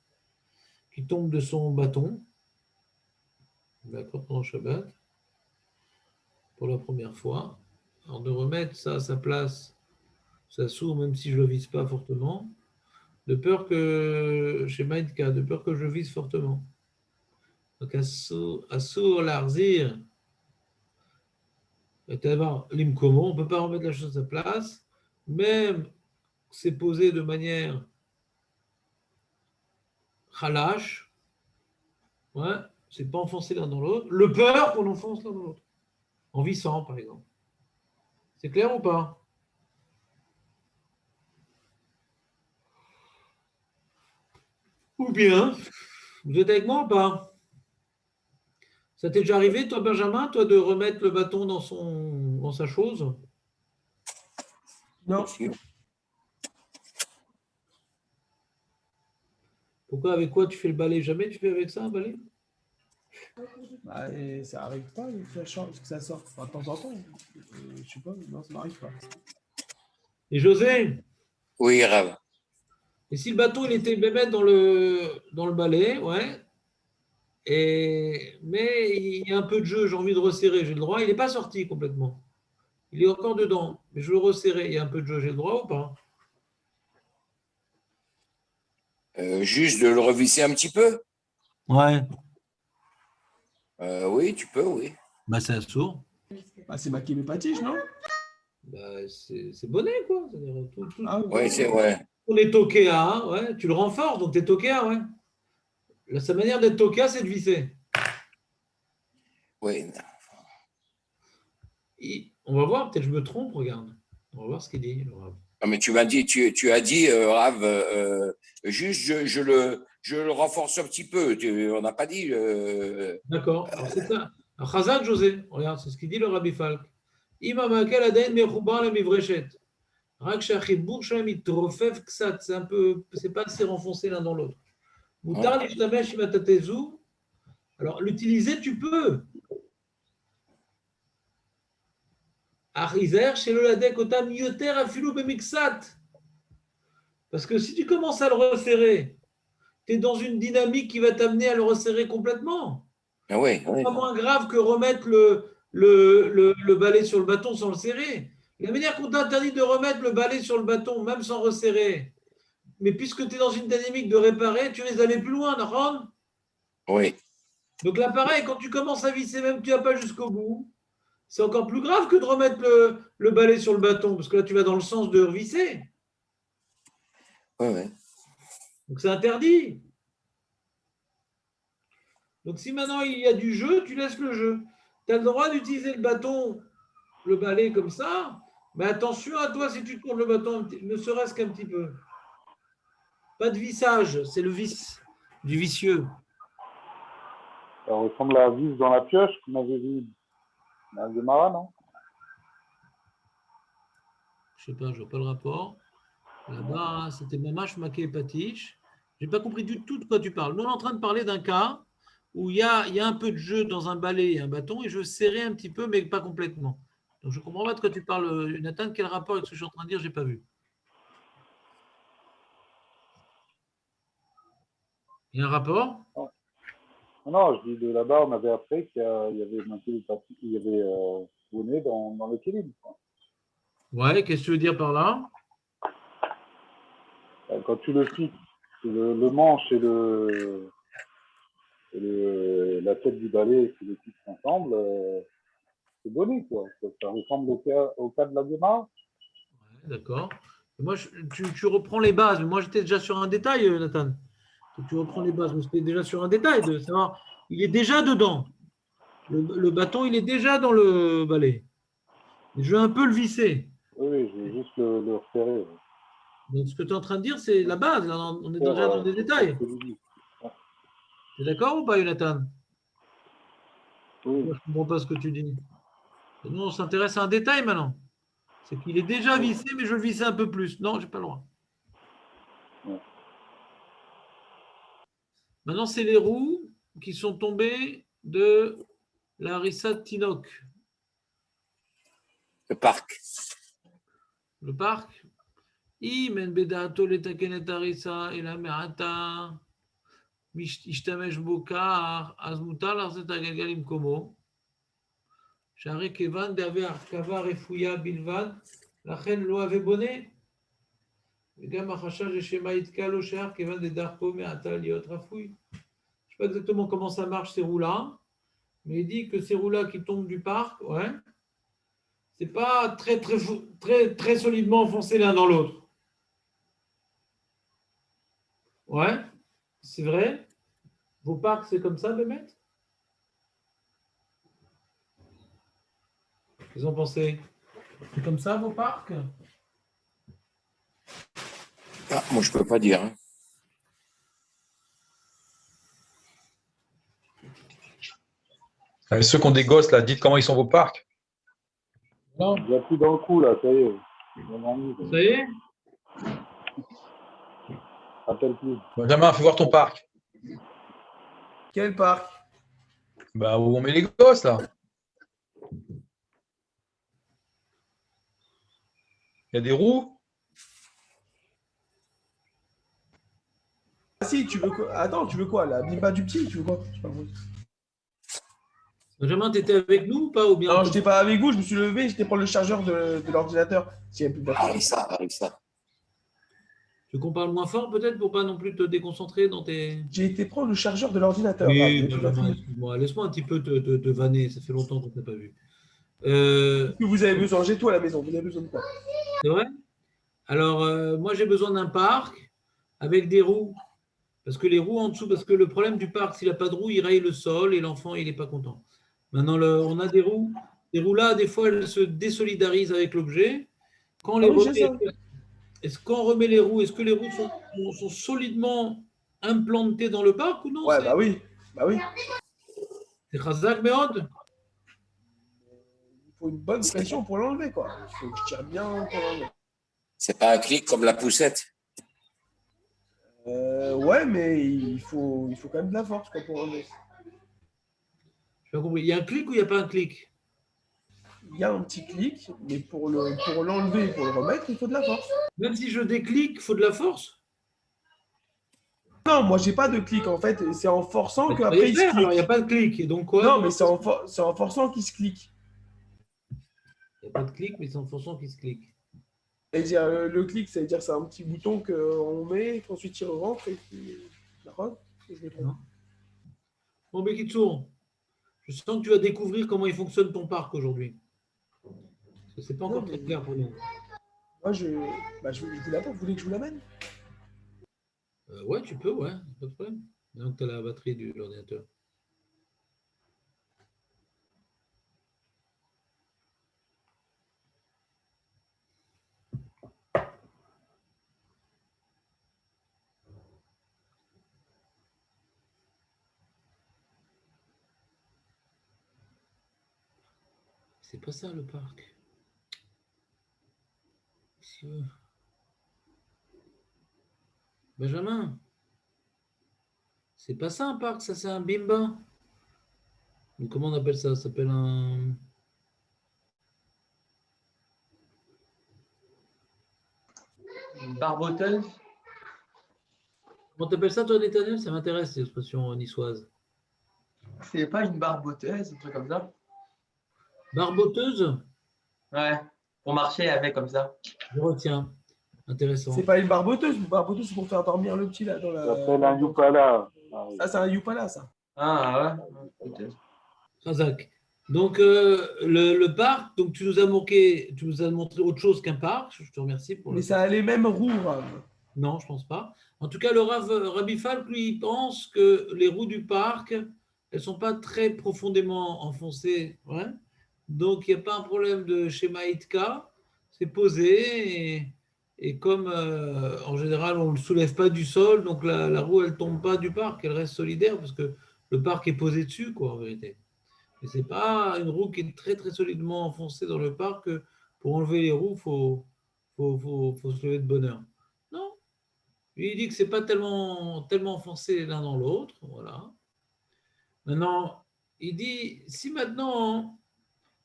qui tombe de son bâton, d'accord, pendant Shabbat, pour la première fois. Alors de remettre ça à sa place, ça s'ouvre même si je ne le vise pas fortement, de peur que, chez Maïdka, de peur que je vise fortement. Donc Assour l'arzir, on ne peut pas remettre la chose à sa place, même c'est posé de manière khalash, ouais, c'est pas enfoncé l'un dans l'autre. Le peur qu'on enfonce l'un dans l'autre, en vissant par exemple. C'est clair ou pas? Ou bien, vous êtes avec moi ou pas? Ça t'est déjà arrivé, toi, Benjamin, toi, de remettre le bâton dans sa chose? Non. Pourquoi, avec quoi tu fais le balai? Jamais tu fais avec ça un balai? Bah, et ça arrive pas que ça sorte. Enfin, de temps en temps. Je sais pas, non, ça m'arrive pas. Et José? Oui, Rav. Et si le bâton, il était bébête dans le balai, ouais, mais il y a un peu de jeu, j'ai envie de resserrer, j'ai le droit, il n'est pas sorti complètement. Il est encore dedans, mais je veux resserrer, il y a un peu de jeu, j'ai le droit ou pas? Juste de le revisser un petit peu. Ouais. Oui, tu peux, oui. Bah, c'est assourd. Bah, c'est maquillé mes patiches, non? Bah, c'est bonnet, quoi. C'est-à-dire, Ah, Oui, c'est vrai. on est tokéa, ouais, tu le renforces, donc tu es tokéa, ouais. Sa manière d'être tokéa, c'est de visser. Oui. On va voir, peut-être je me trompe, regarde. On va voir ce qu'il dit. Non, mais tu m'as dit, tu as dit, Rav, juste je le renforce un petit peu. On n'a pas dit. D'accord. Alors c'est ça. Alors, Chazak José, regarde, c'est ce qu'il dit le Rabbi Falk. Imamakel adain mechoubar la mivreshet. Rak shachibour shalem itrofev ksat. C'est un peu, c'est pas assez renfoncé l'un dans l'autre. Moutar l'ishtamesh imatatezu. Alors l'utiliser, tu peux. Arizer chez le ladek otam yoter afilu bemixat. Parce que si tu commences à le resserrer, tu es dans une dynamique qui va t'amener à le resserrer complètement. Ah oui, oui. C'est pas moins grave que remettre le balai sur le bâton sans le serrer. La manière qu'on t'interdit de remettre le balai sur le bâton, même sans resserrer, mais puisque tu es dans une dynamique de réparer, tu risques d'aller plus loin, d'accord? Oui. Donc là, pareil, quand tu commences à visser, même tu vas pas jusqu'au bout, c'est encore plus grave que de remettre le balai sur le bâton, parce que là, tu vas dans le sens de revisser. Oui, oui. Donc c'est interdit. Donc si maintenant il y a du jeu, tu laisses le jeu. Tu as le droit d'utiliser le bâton, le balai comme ça, mais attention à toi si tu tournes le bâton, ne serait-ce qu'un petit peu. Pas de vissage, c'est le vice du vicieux. Ça ressemble à la vis dans la pioche qu'on avait vu dans le Mara, non? Je sais pas, je vois pas le rapport. Là-bas, c'était Mamash Maké Patiche. Je n'ai pas compris du tout de quoi tu parles. Nous, on est en train de parler d'un cas où il y a un peu de jeu dans un balai et un bâton, et je serrais un petit peu, mais pas complètement. Donc, je ne comprends pas de quoi tu parles, Nathan. Quel rapport avec ce que je suis en train de dire, je n'ai pas vu. Il y a un rapport? Non, je dis de là-bas, on avait appris qu'il y avait manqué le papier, il y avait bonnet dans le kélim. Ouais, qu'est-ce que tu veux dire par là? Quand tu le fixes, le manche et la tête du balai, tu les fixes ensemble, c'est bonnet, quoi. Ça ressemble au cas de la Gemara. Ouais, d'accord. Moi, tu reprends les bases. Moi, j'étais déjà sur un détail, Nathan. Tu reprends les bases. Moi, j'étais déjà sur un détail de savoir. Il est déjà dedans. Le bâton, il est déjà dans le balai. Je vais un peu le visser. Oui, je vais juste le resserrer. Ouais. Donc, ce que tu es en train de dire, c'est la base. Là, on est déjà dans des détails. Tu es d'accord ou pas, Jonathan? Oui. Moi, je ne comprends pas ce que tu dis. Nous, on s'intéresse à un détail maintenant. C'est qu'il est déjà vissé, mais je veux le visser un peu plus. Non, je n'ai pas le droit. Ouais. Maintenant, c'est les roues qui sont tombées de la Rissa de Tinoc. Le parc. Le parc. Imen bedato letakenet harissa et la me'ata ishtamesh bokar az mutar larzet הגלגל למקומו שהרי כיוון דהווה הרכבה רפויה בלבד לכן לא הווה בונה וגם החשש ששמא יתקע לו שער כיוון דדרכו מעתה להיות רפוי. Je ne sais pas exactement comment ça marche ces roues-là, mais il dit que ces roues-là qui tombent du parc, ouais, c'est pas très solidement enfoncé l'un dans l'autre. Ouais, c'est vrai. Vos parcs, c'est comme ça, Bémet? Ils ont pensé. C'est comme ça, vos parcs? Ah, moi, je peux pas dire. Hein. Ceux qui ont des gosses, là, dites comment ils sont vos parcs. Non. Il n'y a plus dans le coup, là, ça y est. Ça y est? Appelle plus. Benjamin, fais voir ton parc. Quel parc? Bah, où on met les gosses, là. Il y a des roues. Ah si, tu veux quoi? Attends, tu veux quoi? La bimba du petit, tu veux quoi? Je sais pas compris. Benjamin, tu étais avec nous ou pas? Ou bien Non, je n'étais pas avec vous, je me suis levé, j'étais prendre le chargeur de l'ordinateur. S'il n'y a plus de batterie. Harissa. Tu veux qu'on parle moins fort peut-être pour pas non plus te déconcentrer dans tes. J'ai été prendre le chargeur de l'ordinateur. Oui, Ah, il y a plus de Benjamin, batterie. excuse-moi. Laisse-moi un petit peu te vanner. Ça fait longtemps qu'on ne t'a pas vu. Qu'est-ce que vous avez besoin? J'ai tout à la maison. Vous avez besoin de quoi? C'est vrai? Alors, moi, j'ai besoin d'un parc avec des roues. Parce que les roues en dessous, parce que le problème du parc, s'il n'a pas de roues, il raye le sol et l'enfant, il n'est pas content. Maintenant, on a des roues. Ces roues-là, des fois, elles se désolidarisent avec l'objet. Quand on les Ah oui, j'ai remet, ça. est-ce qu'on remet les roues, est-ce que les roues sont solidement implantées dans le parc ou non? Ouais, bah oui. Bah oui. C'est Khazak Meod. Il faut une bonne pression pour l'enlever, quoi. Il faut que je tire bien pour l'enlever. C'est pas un clic comme la poussette. Ouais, mais il faut quand même de la force quoi, pour l'enlever. Je pas compris. Il y a un clic ou il n'y a pas un clic? Il y a un petit clic, mais pour l'enlever et pour le remettre, il faut de la force. Même si je déclic, il faut de la force. Non, moi, j'ai pas de clic, en fait. C'est en forçant Bah, qu'après, il se alors, il n'y a clique. pas de clic. Et donc quoi? Non, mais c'est en forçant qu'il se clique. Il n'y a pas de clic, mais c'est en fonction qu'il se clique. C'est-à-dire, le clic, c'est-à-dire c'est un petit bouton qu'on met, qu'ensuite il rentre, et puis... D'accord? Non. Bon, Bekitsour, je sens que tu vas découvrir comment il fonctionne ton parc aujourd'hui. Parce que ce n'est pas encore très clair pour nous. Moi, je vous l'apporte. Vous voulez que je vous l'amène? Ouais, tu peux, ouais, pas de problème. Maintenant que tu as la batterie de l'ordinateur. C'est pas ça le parc. Monsieur. Benjamin, c'est pas ça un parc, ça c'est un bimba. Donc, comment on appelle ça? Ça s'appelle un. Une barboteuse. Comment t'appelles ça toi, Nathaniel? Ça m'intéresse l'expression niçoise. C'est pas une barboteuse, un truc comme ça? Barboteuse? Ouais, pour marcher avec comme ça. Je retiens. Intéressant. C'est pas une barboteuse. Une barboteuse, c'est pour faire dormir le petit là dans Ça s'appelle un Yupala. Ça, c'est un Yupala, ça. Ah ouais, peut-être. Razak. Donc, le parc, donc tu nous as montré autre chose qu'un parc. Je te remercie pour Mais ça a les mêmes roues, Rav. Non, je pense pas. En tout cas, le Rabbi Falk, lui, il pense que les roues du parc, elles ne sont pas très profondément enfoncées. Ouais. Donc, il n'y a pas un problème de schéma Itka. C'est posé. Et comme en général, on ne le soulève pas du sol, donc la roue, elle ne tombe pas du parc, elle reste solidaire parce que le parc est posé dessus, quoi, en vérité. Et ce n'est pas une roue qui est très, très solidement enfoncée dans le parc. Pour enlever les roues, il faut se lever de bonne heure. Non. Lui, il dit que ce n'est pas tellement enfoncé l'un dans l'autre. Voilà. Maintenant, il dit, si maintenant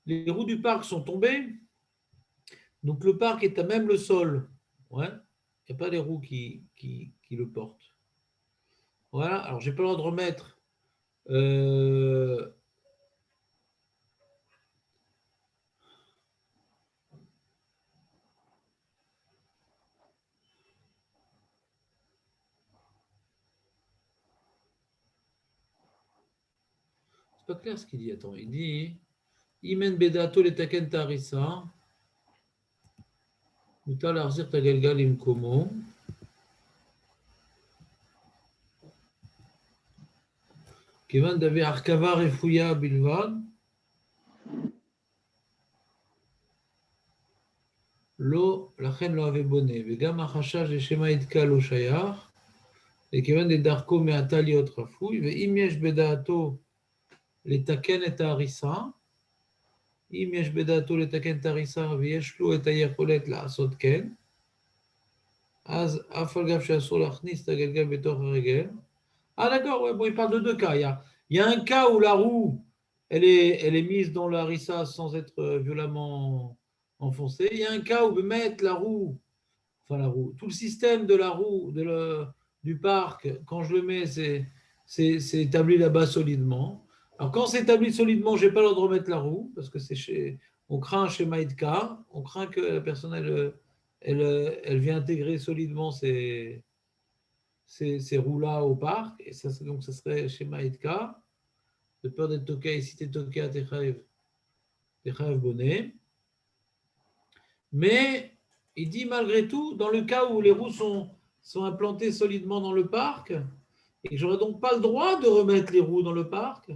les roues du parc sont tombées, donc le parc est à même le sol, ouais, il n'y a pas les roues qui le portent. Voilà, alors j'ai pas le droit de remettre c'est pas clair ce qu'il dit, attends, il dit Imen bedato le taken tarissa utal arzir tagalgal imkomo. כיוון דבי הרכבה רפויה בלבד, לא, לכן לא הווה בונה, וגם החשש לשמא יתקע לא שייך, וכיוון דדרכו מעתה להיות רפוי, ואם יש בדעתו לתקן את ההריסה, אם יש בדעתו לתקן את ההריסה ויש לו את היכולת לעשות כן, אז אף על גב שאסור להכניס את הגלגל בתוך הרגל. D'accord, ouais, bon, il parle de deux cas. Il y a un cas où la roue, elle est mise dans la harissa sans être violemment enfoncée. Il y a un cas où mettre la roue, tout le système de la roue du parc, quand je le mets, c'est établi là-bas solidement. Alors quand c'est établi solidement, je n'ai pas le droit de remettre la roue, parce que on craint chez Maïdka, on craint que la personne, elle vient intégrer solidement ces roues-là au parc, et donc ça serait chez Maïdka, de peur d'être toqué, et si tu es toqué à Techaev bonnet. Mais il dit malgré tout, dans le cas où les roues sont implantées solidement dans le parc, et que je n'aurais donc pas le droit de remettre les roues dans le parc,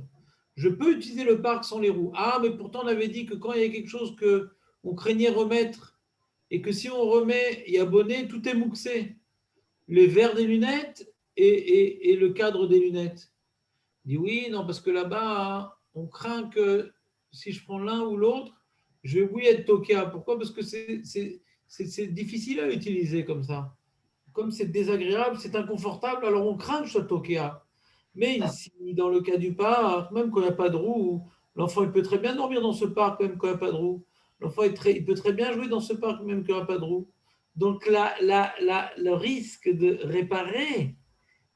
je peux utiliser le parc sans les roues. Ah, mais pourtant on avait dit que quand il y a quelque chose qu'on craignait remettre, et que si on remet, il y a bonnet, tout est mouxé. Les verres des lunettes et le cadre des lunettes. Il dit oui, non, parce que là-bas, on craint que si je prends l'un ou l'autre, je vais oui être toqué. Pourquoi? Parce que c'est difficile à utiliser comme ça. Comme c'est désagréable, c'est inconfortable, alors on craint que je sois toqué. Mais ici, dans le cas du parc, même quand il n'y a pas de roue, l'enfant il peut très bien dormir dans ce parc même quand il n'y a pas de roue. L'enfant il peut très bien jouer dans ce parc même quand il n'y a pas de roue. Donc le risque de réparer,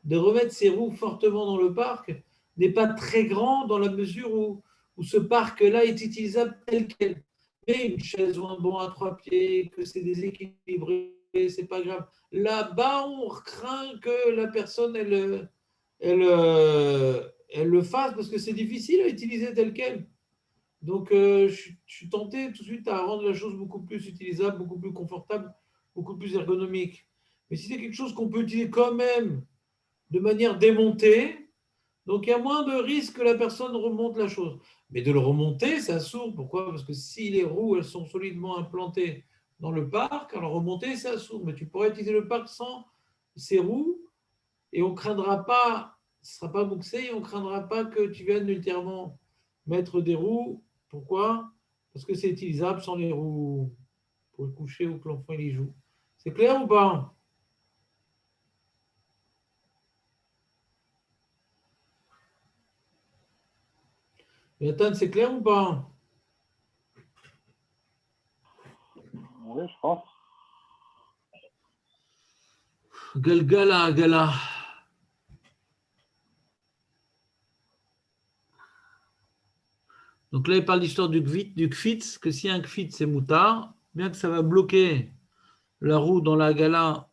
de remettre ces roues fortement dans le parc n'est pas très grand dans la mesure où ce parc-là est utilisable tel quel. Mais une chaise ou un banc à 3 pieds, que c'est déséquilibré, c'est pas grave. Là-bas, on craint que la personne, elle le fasse parce que c'est difficile à utiliser tel quel. Donc, je suis tenté tout de suite à rendre la chose beaucoup plus utilisable, beaucoup plus confortable, beaucoup plus ergonomique. Mais si c'est quelque chose qu'on peut utiliser quand même de manière démontée, donc il y a moins de risque que la personne remonte la chose. Mais de le remonter, ça sourd. Pourquoi? Parce que si les roues, elles sont solidement implantées dans le parc, alors remonter, ça sourd. Mais tu pourrais utiliser le parc sans ces roues et on ne craindra pas, ce ne sera pas mouxé, et on ne craindra pas que tu viennes ultérieurement mettre des roues. Pourquoi? Parce que c'est utilisable sans les roues pour le coucher ou que l'enfant y joue. C'est clair ou pas? Nathan, c'est clair ou pas? Oui, je pense. Galgala, Gala. Donc là, il parle d'histoire du kfitz, que si un kfitz c'est moutard, bien que ça va bloquer la roue dans la gala,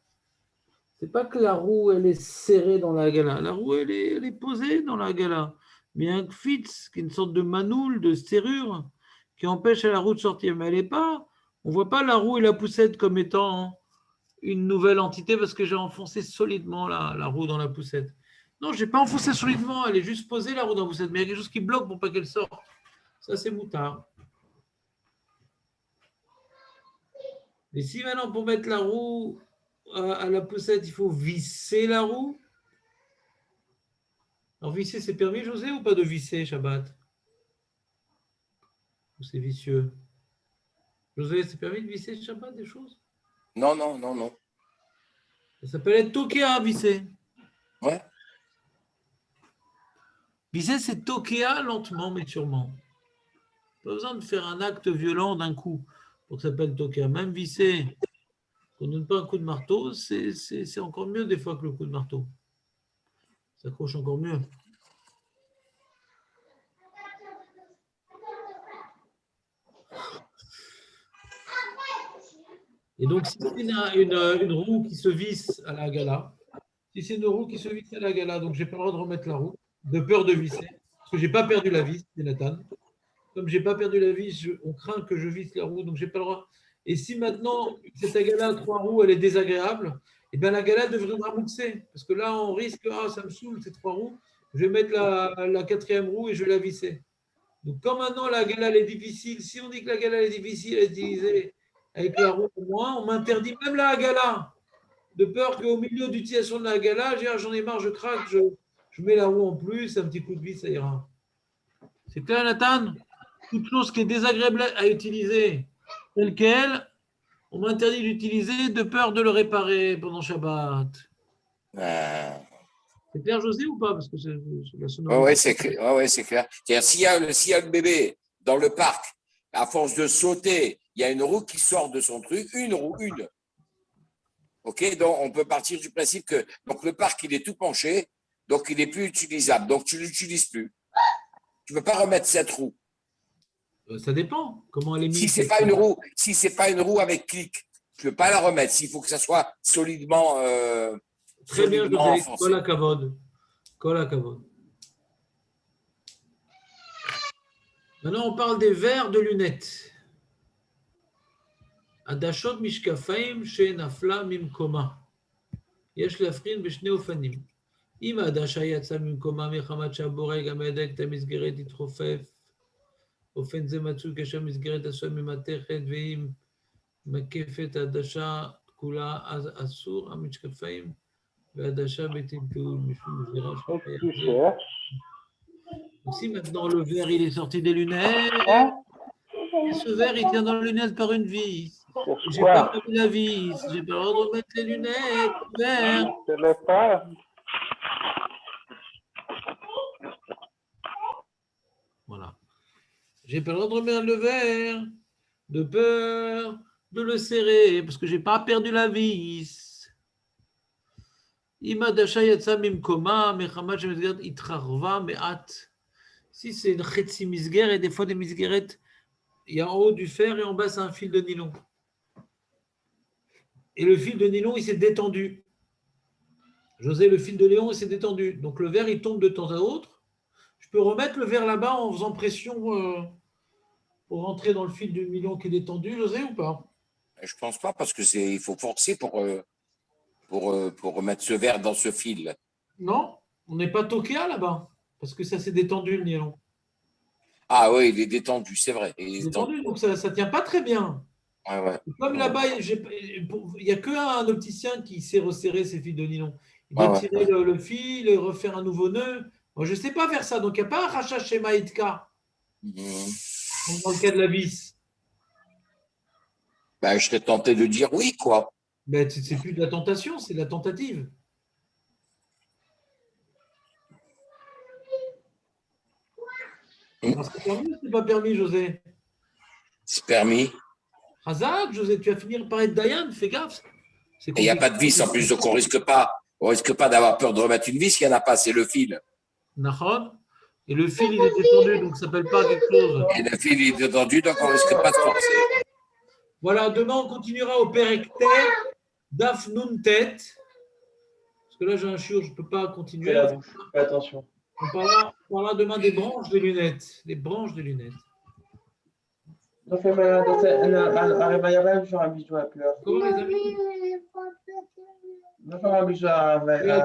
c'est pas que la roue elle est serrée dans la gala, la roue elle est posée dans la gala. Mais un kfitz, qui est une sorte de manoule, de serrure, qui empêche la roue de sortir. Mais elle est pas, on voit pas la roue et la poussette comme étant une nouvelle entité parce que j'ai enfoncé solidement la roue dans la poussette. Non, je n'ai pas enfoncé solidement, elle est juste posée la roue dans la poussette, mais il y a quelque chose qui bloque pour pas qu'elle sorte. Ça, c'est moutard. Et si maintenant, pour mettre la roue à la poussette, il faut visser la roue. Alors, visser, c'est permis, José, ou pas de visser, Shabbat? Ou c'est vicieux? José, c'est permis de visser, Shabbat, des choses? Non, non, non, non. Ça s'appelle être tokéa, visser. Ouais. Visser, c'est tokéa lentement, mais sûrement. Pas besoin de faire un acte violent d'un coup pour que ça s'appelle tokéa. Même visser, qu'on ne donne pas un coup de marteau, c'est encore mieux des fois que le coup de marteau. Ça accroche encore mieux. Et donc, si c'est une roue qui se visse à la gala, si c'est une roue qui se visse à la gala, donc je n'ai pas le droit de remettre la roue, de peur de visser, parce que je n'ai pas perdu la vis, Nathan. Comme je n'ai pas perdu la vis, on craint que je visse la roue, donc je n'ai pas le droit. Et si maintenant, cette gala à 3 roues, elle est désagréable, eh bien la gala devrait mouxer. Parce que là, on risque, ça me saoule, ces 3 roues, Je vais mettre la quatrième roue et je vais la visser. Donc, quand maintenant la gala elle est difficile, si on dit que la gala est difficile à utiliser avec la roue au moins, on m'interdit même la gala. De peur qu'au milieu d'utilisation de la gala, j'en ai marre, je craque, je mets la roue en plus, un petit coup de vis, ça ira. C'est clair, Nathan? Toute chose qui est désagréable à utiliser telle qu'elle, on m'interdit d'utiliser de peur de le réparer pendant Shabbat. C'est clair, José, ou pas? Parce que c'est la sonorité. Oui, c'est clair. C'est-à-dire, s'il y a le bébé dans le parc, à force de sauter, il y a une roue qui sort de son truc, une. OK, donc on peut partir du principe que donc le parc, il est tout penché, donc il n'est plus utilisable. Donc tu ne l'utilises plus. Tu ne peux pas remettre cette roue. Ça dépend. Comment elle est mise. Si ce n'est pas une roue avec clic, tu ne peux pas la remettre. S'il faut que ça soit solidement. Très bien, solidement José. enfoncé. Kol hakavod. Maintenant, on parle des verres de lunettes. עדשות משקפיים שנפלה ממקומה. יש להבחין בשני אופנים. אם העדשה יצאה ממקומה מחמת שהבורג המהדק את המסגרת התחופף, אופן זה מצוי כאשר מסגרת עשויה ממתכת, ואם מקפת העדשה כולה, אז אסור המשקפיים והעדשה בטלטול משום מסגרה שחייב. Si maintenant le verre il est sorti des lunettes, et ce verre il tient dans les lunettes par une vis. J'ai pas mis la vis, j'ai pas le droit de remettre les lunettes, verre. Voilà. J'ai pas le droit de remettre le verre, de peur de le serrer, parce que j'ai pas perdu la vis. Si c'est une chetzi misger, et des fois des misgerettes, il y a en haut du fer et en bas c'est un fil de nylon. Et le fil de nylon, il s'est détendu. José, le fil de nylon, il s'est détendu. Donc le verre, il tombe de temps à autre. Je peux remettre le verre là-bas en faisant pression pour rentrer dans le fil de nylon qui est détendu, José, ou pas? Je ne pense pas parce que il faut forcer pour remettre ce verre dans ce fil. Non, on n'est pas toqué là-bas parce que ça s'est détendu le nylon. Ah oui, il est détendu, c'est vrai. Il est détendu, donc ça ne tient pas très bien. Ouais. Comme là-bas, il n'y a qu'un opticien qui sait resserrer ces fils de nylon. Il doit tirer le fil et refaire un nouveau nœud. Moi, je ne sais pas faire ça. Donc, il n'y a pas un rachat schéma Itka dans le cas de la vis. Ben, je serais tenté de dire oui, quoi. Ben, c'est plus de la tentation, c'est de la tentative. C'est permis ou c'est pas permis, José? C'est permis. Hazak, José, tu vas finir par être Dayan, fais gaffe. Et il n'y a pas de vis en plus, donc on risque pas d'avoir peur de remettre une vis, il n'y en a pas, c'est le fil. Nahon. Et le fil, il est détendu, donc ça ne s'appelle pas quelque chose. Et le fil, il est détendu, donc on ne risque pas de forcer. Voilà, demain, on continuera au Perektet, Daf Nun Tet. Parce que là, j'ai un chiot, je ne peux pas continuer. Fais la bouche, fais attention. On parlera demain des branches des lunettes. Les branches des lunettes. Arrive à faire un bisou à pleurs. Comment, les amis? On va faire un bisou à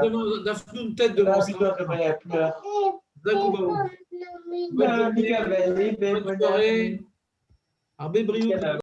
demain, Daf Nun Tet demain. Un bisou à pleurs. Zakoubaou. Bonne soirée. Arbe Briou.